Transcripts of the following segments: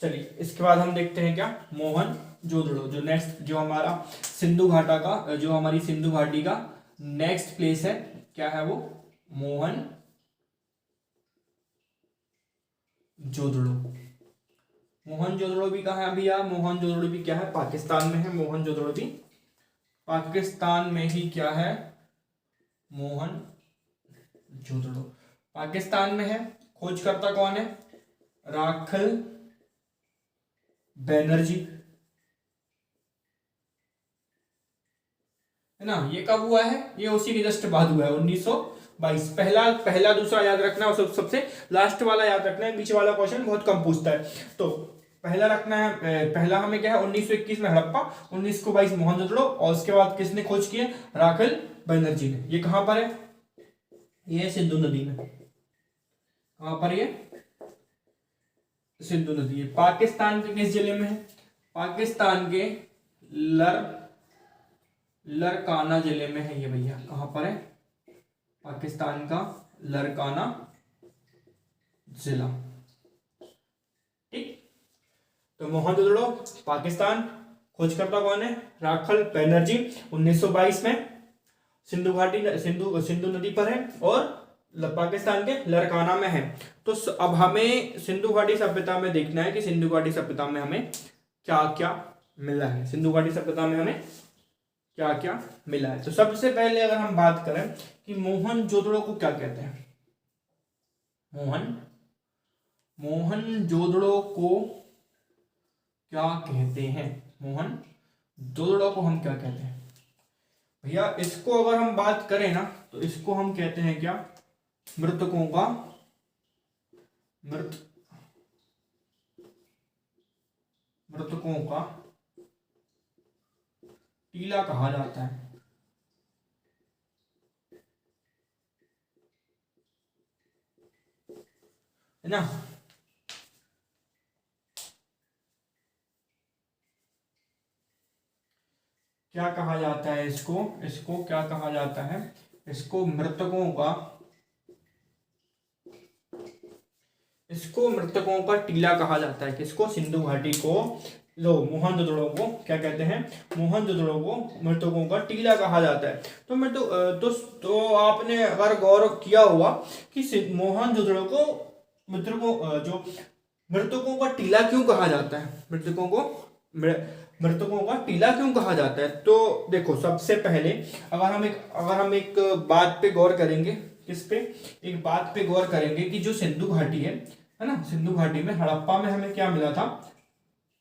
चलिए इसके बाद हम देखते हैं क्या, मोहनजोदड़ो। जो नेक्स्ट, जो हमारा सिंधु घाटा का, जो हमारी सिंधु घाटी का नेक्स्ट प्लेस है, क्या है वो, मोहनजोदड़ो। मोहनजोदड़ो भी कहाँ है भैया, मोहनजोदड़ो भी क्या है, पाकिस्तान में है। मोहनजोदड़ो भी पाकिस्तान में ही क्या है, मोहनजोदड़ो पाकिस्तान में है। खोजकर्ता कौन है, राखल बैनर्जी, है ना। ये कब हुआ है, ये उसी के जस्ट बाद हुआ है, 1922। पहला दूसरा याद रखना और सबसे लास्ट वाला याद रखना है, बीच वाला क्वेश्चन बहुत कम पूछता है। तो पहला रखना है, पहला हमें क्या है, 1921 में हड़प्पा, 1922 मोहनजोदड़ो, और उसके बाद किसने खोज किए, राखल बैनर्जी ने। ये कहां पर है, ये सिंधु नदी में। कहां पर ये, सिंधु नदी है। पाकिस्तान के किस जिले में है, पाकिस्तान के लरकाना जिले में है ये भैया। कहां पर है, पाकिस्तान का लरकाना जिला। ठीक, तो मोहनजोदड़ो पाकिस्तान, खोजकर्ता कौन है, राखल बैनर्जी, 1922 में सिंधु घाटी, सिंधु नदी पर है, और पाकिस्तान के लरकाना में है। तो अब हमें सिंधु घाटी सभ्यता में देखना है कि सिंधु घाटी सभ्यता में हमें क्या क्या मिला है, सिंधु घाटी सभ्यता में हमें क्या क्या मिला है। तो सबसे पहले अगर हम बात करें कि मोहनजोदड़ो को क्या कहते हैं, मोहनजोदड़ो को क्या कहते हैं, मोहनजोदड़ो को हम क्या कहते हैं भैया। इसको अगर हम बात करें ना, तो इसको हम कहते हैं क्या, मृतकों का टीला कहा जाता है ना। क्या कहा जाता है इसको क्या कहा जाता है, इसको मृतकों का टीला कहा जाता है। किसको, सिंधु घाटी को, मोहनजोदड़ो को क्या कहते हैं, मोहनजोदड़ो को मृतकों का टीला कहा जाता है। तो आपने अगर गौर किया होगा कि मोहनजोदड़ो को मृतकों का टीला क्यों कहा जाता है, मृतकों का टीला क्यों कहा जाता है। तो देखो, सबसे पहले अगर हम एक बात पे गौर करेंगे, किस पे, एक बात पे गौर करेंगे कि जो सिंधु घाटी है ना, सिंधु घाटी में हड़प्पा में हमें क्या मिला था,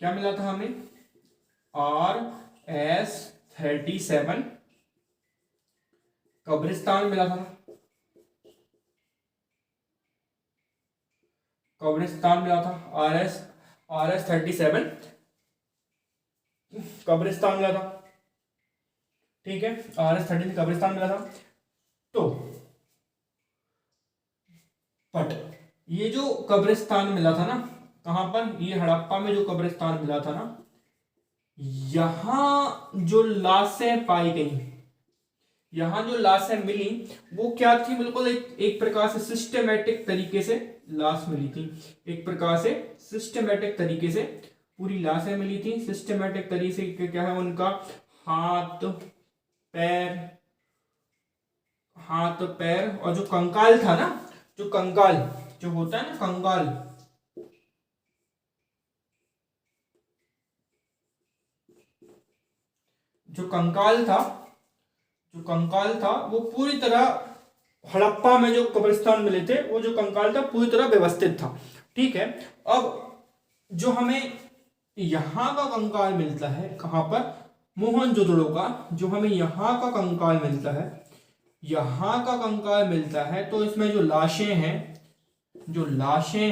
हमें RS-37 कब्रिस्तान मिला था, RS-37 कब्रिस्तान मिला था। ठीक है, RS-37 कब्रिस्तान मिला था। तो बट ये जो कब्रिस्तान मिला था ना, कहां पर, ये हड़प्पा में जो कब्रिस्तान मिला था ना, यहां जो लाशें पाई गई, यहां जो लाशें मिली वो क्या थी, बिल्कुल एक प्रकार से सिस्टमेटिक तरीके से लाश मिली थी। एक प्रकार से सिस्टमेटिक तरीके से पूरी लाशें मिली थी। सिस्टमेटिक तरीके से क्या है, उनका हाथ पैर और जो कंकाल था ना, जो कंकाल जो होता है ना, कंकाल, जो कंकाल था वो पूरी तरह, हड़प्पा में जो कब्रिस्तान मिले थे वो जो कंकाल था पूरी तरह व्यवस्थित था। ठीक है, अब जो हमें यहां का कंकाल मिलता है, कहां पर, मोहनजोदड़ो का जो हमें यहां का कंकाल मिलता है, तो इसमें जो लाशें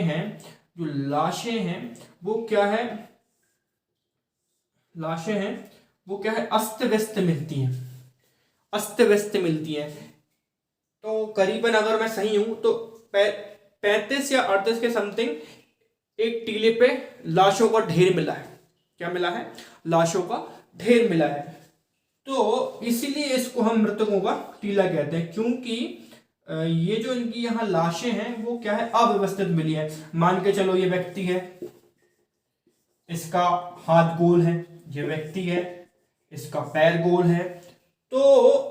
हैं वो क्या है, अस्त व्यस्त मिलती हैं। तो करीबन अगर मैं सही हूं तो 35 या 38 के समथिंग एक टीले पे लाशों का ढेर मिला है। क्या मिला है, लाशों का ढेर मिला है। तो इसीलिए इसको हम मृतकों का टीला कहते हैं, क्योंकि ये जो इनकी यहाँ लाशें हैं वो क्या है, अव्यवस्थित मिली है। मान के चलो ये व्यक्ति है, इसका हाथ गोल है, ये व्यक्ति है, इसका पैर गोल है। तो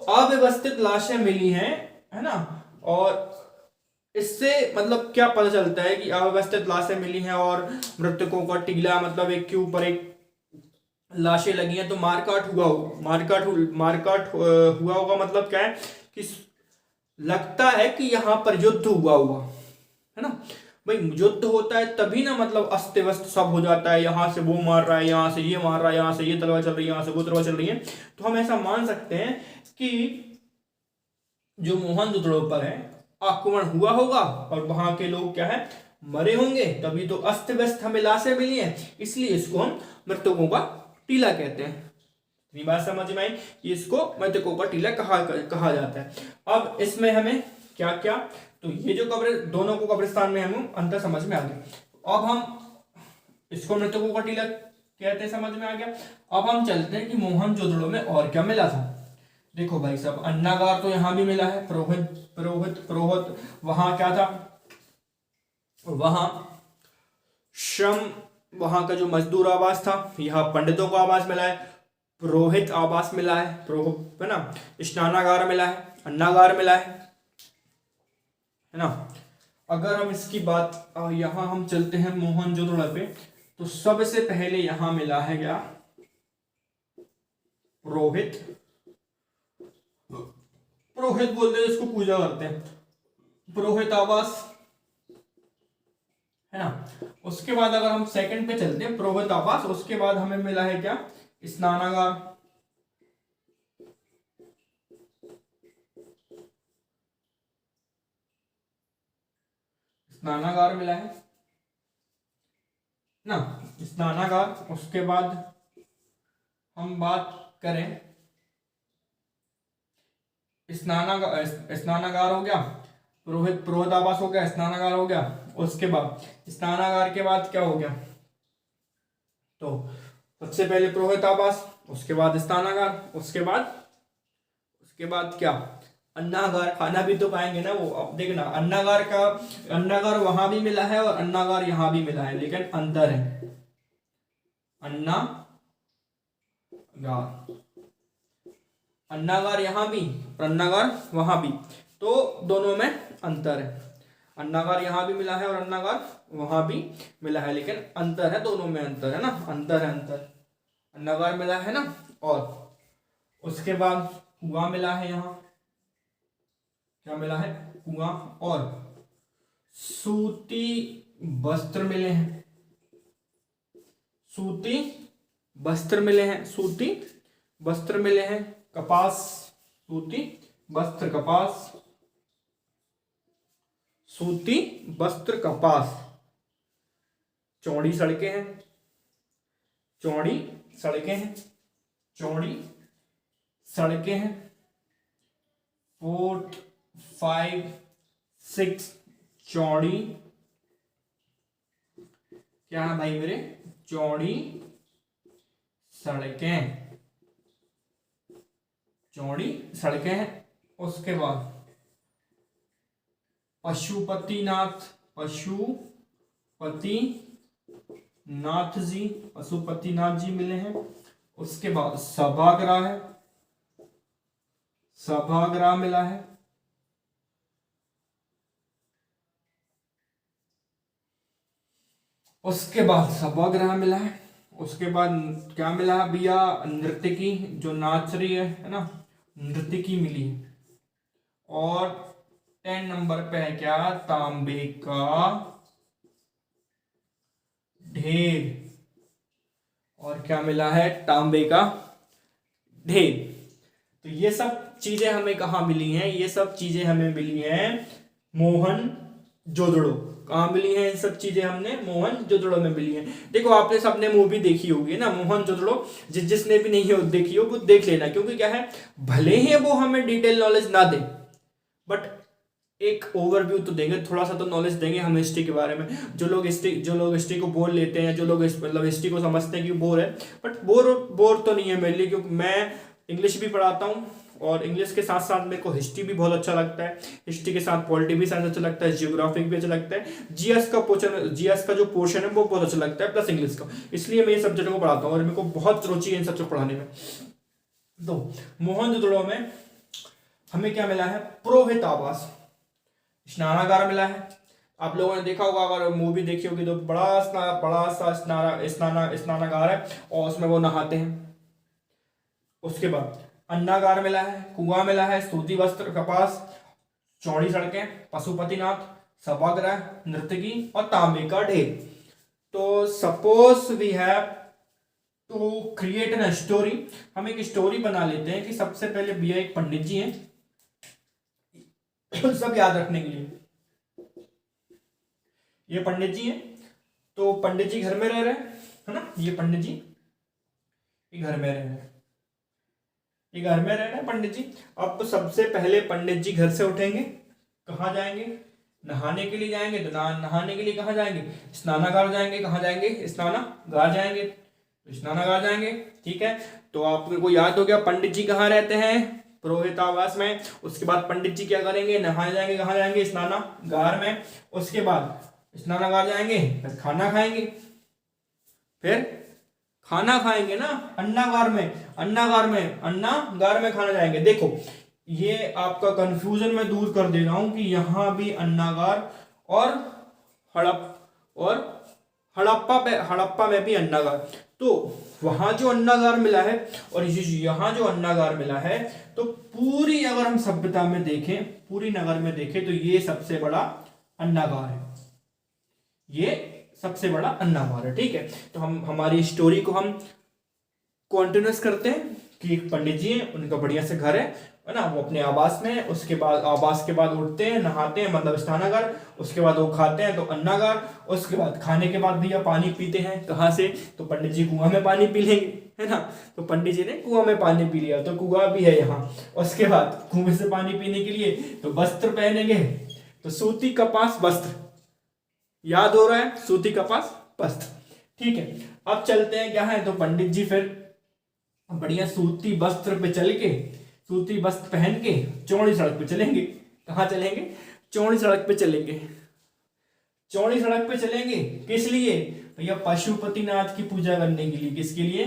अव्यवस्थित लाशें मिली हैं, है ना। और इससे मतलब क्या पता चलता है कि अव्यवस्थित लाशें मिली हैं और मृतकों का टीला, मतलब एक के ऊपर एक लाशें लगी हैं, तो मारकाट हुआ होगा। मारकाट हुआ होगा मतलब क्या है कि लगता है कि यहाँ पर युद्ध हुआ हुआ है ना। भाई युद्ध होता है तभी ना, मतलब अस्त व्यस्त सब हो जाता है, यहाँ से वो मार रहा है, यहाँ से ये मार रहा है, यहाँ से ये तलवार चल रही है, यहाँ से वो तलवार चल रही है। तो हम ऐसा मान सकते हैं कि जो मोहनजोदड़ो पर है आक्रमण हुआ होगा और वहां के लोग क्या है, मरे होंगे, तभी तो अस्त व्यस्त हमें लाशें मिली हैं, इसलिए इसको हम मृतकों का टीला कहते हैं। ये बात समझ में आई कि इसको मृतकों का टीला कहा जाता है। अब इसमें हमें क्या क्या, तो ये जो कब्र दोनों को कब्रिस्तान में हम अंतर समझ में आ गया। अब हम इसको मृतकों का टीला कहते हैं, समझ में आ गया। अब हम चलते हैं कि मोहनजोदड़ो में और क्या मिला था। देखो भाई साहब, अन्नागार तो यहां भी मिला है, पुरोहित वहां क्या था, वहां श्रम, वहां का जो मजदूर आवास था, यहाँ पंडितों का आवास मिला है, पुरोहित आवास मिला है, है ना, स्नानागार मिला है, अन्नागार मिला है ना। अगर हम इसकी बात यहां हम चलते हैं मोहनजोदड़ो पे, तो सबसे पहले यहां मिला है क्या, पुरोहित बोलते हैं इसको, पूजा करते हैं, पुरोहित आवास है ना। उसके बाद अगर हम सेकंड पे चलते हैं, पुरोहित आवास, उसके बाद हमें मिला है क्या, स्नानागार, स्नानागार मिला है ना, स्नानागार। उसके बाद हम बात करें, स्नानागार हो गया, पुरोहित आवास हो गया, स्नानागार हो गया। उसके बाद स्नानागार के बाद क्या हो गया, तो सबसे पहले पुरोहित आवास, उसके बाद स्नानागार, उसके बाद क्या, अन्नागार। खाना भी तो पाएंगे ना वो। अब देखना, अन्नागार वहां भी मिला है और अन्नागार यहां भी मिला है, लेकिन अंतर है, अन्नागार यहां भी और अन्नागार वहां भी, तो दोनों में अंतर है। अन्नागार यहां भी मिला है और अन्नागार वहां भी मिला है, लेकिन अंतर है, दोनों में अंतर है ना, अंतर है, अन्नागार मिला है ना। और उसके बाद कुआं मिला है, यहाँ क्या मिला है, कुआं, और सूती वस्त्र मिले हैं, सूती वस्त्र मिले हैं, कपास, सूती वस्त्र, कपास, सूती वस्त्र, कपास। चौड़ी सड़कें हैं, 4, 5, 6 चौड़ी, क्या है भाई मेरे, चौड़ी सड़कें हैं। उसके बाद पशुपतिनाथ जी मिले हैं। उसके बाद सभागृह मिला है। उसके बाद सभागृह मिला है। उसके बाद क्या मिला है भैया, नर्तकी जो नाच रही है ना, नर्तकी मिली है। और 10 नंबर पे है क्या, तांबे का ढेर। और क्या मिला है, तांबे का ढेर। तो ये सब चीजें हमें कहाँ मिली हैं, ये सब चीजें हमें मिली हैं मोहनजोदड़ो। कहाँ मिली हैं, इन सब चीजें हमने मोहनजोदड़ो में मिली हैं। देखो आपने सबने मूवी देखी होगी ना मोहनजोदड़ो, जिसने भी नहीं हो देखी हो वो देख लेना, क्योंकि क्या है, भले ही वो हमें डिटेल नॉलेज ना दे, बट एक ओवरव्यू तो देंगे, थोड़ा सा तो नॉलेज देंगे हम हिस्ट्री के बारे में। जो लोग हिस्ट्री को बोर लेते हैं, जो लोग मतलब हिस्ट्री को समझते हैं कि बोर है, बट बोर तो नहीं है मेरे लिए, क्योंकि मैं इंग्लिश भी पढ़ाता हूँ और इंग्लिश के साथ साथ मेरे को हिस्ट्री भी बहुत अच्छा लगता है, हिस्ट्री के साथ पॉलिटी भी साइंस अच्छा लगता है, जियोग्राफी भी अच्छा लगता है, जीएस का जो पोर्शन है वो बहुत अच्छा लगता है, प्लस इंग्लिश का। इसलिए मैं ये सब्जेक्टों को पढ़ाता हूँ और मेरे को बहुत रुचि है इन सब्जेक्ट पढ़ाने में। तो मोहनजोदड़ो में हमें क्या मिला है, पुरोहित आवास, स्नानागार मिला है। आप लोगों ने देखा होगा, अगर मूवी देखी होगी तो बड़ा सा स्नानागार है और उसमें वो नहाते हैं। उसके बाद अन्नागार मिला है, कुआं मिला है, सूती वस्त्र, कपास, चौड़ी सड़कें, पशुपतिनाथ, सभागृह, नर्तकी और तांबे का ढेर। तो suppose we have to create an story, हम एक स्टोरी बना लेते हैं कि सबसे पहले भैया एक पंडित जी हैं, सब याद रखने के लिए, ये पंडित जी हैं, तो पंडित जी घर में रह रहे हैं, है ना, ये पंडित जी ये घर में रह रहे हैं, ये घर में रह रहे हैं पंडित जी। अब सबसे पहले पंडित जी घर से उठेंगे, कहाँ जाएंगे, नहाने के लिए जाएंगे, तो नहाने के लिए कहाँ जाएंगे, स्नानागार जाएंगे, कहाँ जाएंगे, स्नानागार जाएंगे, तो स्नानागार जाएंगे, ठीक है। तो आपको याद हो गया पंडित जी कहाँ रहते हैं, पुरोहित आवास में। उसके बाद पंडित जी क्या करेंगे, नहाने जाएंगे, कहाँ जाएंगे, स्नानागार में। उसके बाद स्नानागार जाएंगे, फिर खाना खाएंगे, फिर खाना खाएंगे ना अन्नागार में, अन्नागार में खाना जाएंगे। देखो ये आपका कंफ्यूजन मैं दूर कर दे रहा हूं कि यहां भी अन्नागार और हड़प्पा में भी अन्नागार, तो वहां जो अन्नागार मिला है और यहाँ जो अन्नागार मिला है, तो पूरी अगर हम सभ्यता में देखें, पूरी नगर में देखें, तो ये सबसे बड़ा अन्नागार है, ये सबसे बड़ा अन्नागार है, ठीक है। तो हम हमारी स्टोरी को हम कॉन्टिन्यूस करते हैं कि एक पंडित जी हैं, उनका बढ़िया से घर है ना, वो अपने आवास में है। उसके बाद आवास के बाद उठते हैं, नहाते हैं, मतलब स्नानागार। उसके बाद वो खाते हैं तो अन्नागार। उसके बाद खाने के बाद भैया पानी पीते हैं, कहाँ से, तो पंडित जी कुआं में पानी पी लेंगे, है ना। तो पंडित जी ने कुआं में पानी पी लिया, तो कुआं भी है यहाँ। उसके बाद कुएं से पानी पीने के लिए तो वस्त्र पहनेंगे, तो सूती कपास वस्त्र, याद हो रहा है, सूती कपास वस्त्र, ठीक है। अब चलते हैं क्या है, तो पंडित जी फिर बढ़िया सूती वस्त्र पे चल के, सूती वस्त्र पहन के चौड़ी सड़क पे चलेंगे। कहाँ चलेंगे, चौड़ी सड़क पे चलेंगे। चौड़ी सड़क पे चलेंगे किस लिए, भैया पशुपतिनाथ की पूजा करने के लिए। किसके लिए,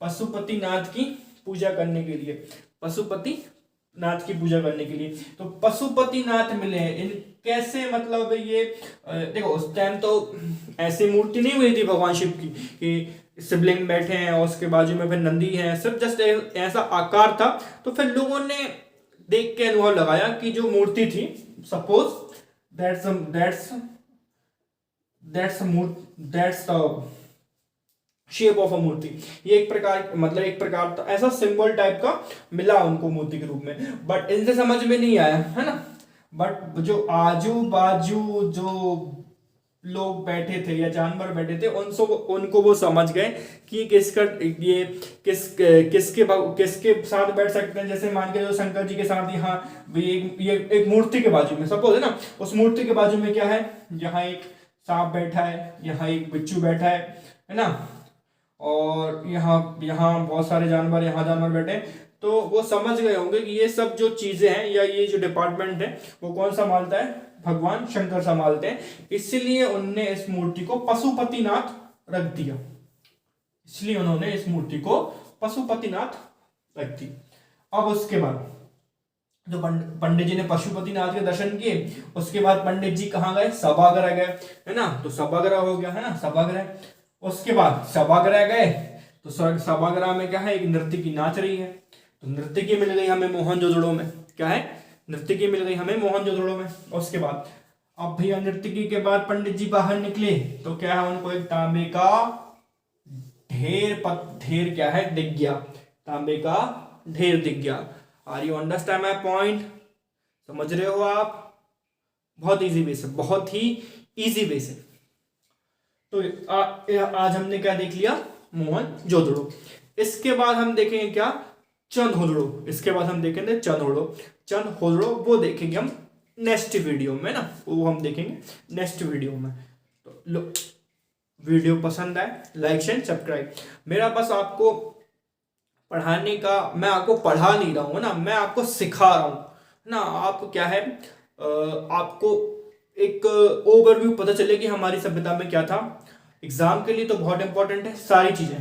पशुपतिनाथ की पूजा करने के लिए, पशुपतिनाथ की पूजा करने के लिए। तो पशुपतिनाथ मिले इन कैसे, मतलब ये देखो उस टाइम तो ऐसी मूर्ति नहीं हुई थी भगवान शिव की कि शिवलिंग बैठे हैं और उसके बाजू में फिर नंदी है, सिर्फ जस्ट ऐसा आकार था। तो फिर लोगों ने देख के अनुभव लगाया कि जो मूर्ति थी, suppose that's the shape of a मूर्ति, ये एक प्रकार, मतलब एक प्रकार था, ऐसा सिंबल टाइप का मिला उनको मूर्ति के रूप में। बट इनसे समझ में नहीं आया, है ना। बट जो आजू बाजू जो लोग बैठे थे या जानवर बैठे थे, उनको वो समझ गए कि किसके साथ बैठ सकते हैं। जैसे मान के जो शंकर जी के साथ यहाँ ये एक मूर्ति के बाजू में सपोज है ना, उस मूर्ति के बाजू में क्या है, यहाँ एक सांप बैठा है, यहाँ एक बिच्छू बैठा है ना, और यहाँ बहुत सारे जानवर, यहाँ जानवर बैठे। तो वो समझ गए होंगे कि ये सब जो चीजें हैं या ये जो डिपार्टमेंट है वो कौन संभालता है, भगवान शंकर संभालते हैं। इसलिए उनने इस मूर्ति को पशुपतिनाथ रख दिया, इसलिए उन्होंने इस मूर्ति को पशुपतिनाथ रख दी। अब उसके बाद जो पंडित जी ने पशुपतिनाथ के दर्शन किए, उसके बाद पंडित जी कहाँ गए, सभागृह गए, है ना। तो सभागृह हो गया, है ना, सभागृह। उसके बाद सभागृह गए तो सभागृह में क्या है, एक नर्तकी नाच रही है, तो नर्तकी मिल गई हमें मोहनजोदड़ो में। क्या है, नर्तकी मिल गई हमें मोहनजोदड़ो में। उसके बाद अब भैया नर्तकी के बाद पंडित जी बाहर निकले तो क्या है, उनको एक तांबे का ढेर क्या है, दिख गया, तांबे का ढेर दिख गया। Are you understand my point, समझ रहे हो आप। बहुत इजी वे से, बहुत ही इजी वे से। तो आज हमने क्या देख लिया, मोहनजोदड़ो। इसके बाद हम देखेंगे क्या, चंदहोदड़ो। इसके बाद हम देखेंगे चंदहोदड़ो, वो देखेंगे हम नेक्स्ट वीडियो में ना, वो हम देखेंगे नेक्स्ट वीडियो में। तो लो, वीडियो पसंद आए लाइक शेयर सब्सक्राइब। मेरा बस आपको पढ़ाने का, मैं आपको पढ़ा नहीं रहा हूँ ना, मैं आपको सिखा रहा हूँ ना। आप क्या है, आपको एक ओवरव्यू पता चले कि हमारी सभ्यता में क्या था। एग्जाम के लिए तो बहुत इंपॉर्टेंट है सारी चीजें,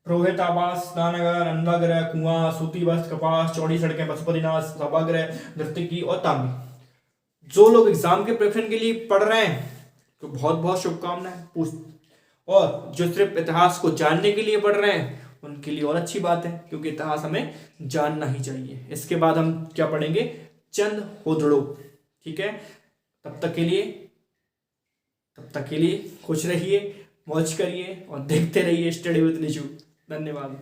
पुरोहित आवास, स्नानागार, अन्नागृह, कुआं, सूती वस्त्र, कपास, चौड़ी सड़कें, पशुपतिनाथ, सभागृह, नर्तकी और तांबी। जो लोग एग्जाम के प्रिपरेशन के लिए पढ़ रहे हैं तो बहुत बहुत शुभकामनाएं। और जो सिर्फ इतिहास को जानने के लिए पढ़ रहे हैं उनके लिए और अच्छी बात है, क्योंकि इतिहास हमें जानना ही चाहिए। इसके बाद हम क्या पढ़ेंगे, चंद होदड़ो। ठीक है, तब तक के लिए खुश रहिए, मौज करिए और देखते रहिए स्टडी विद निशु। धन्यवाद।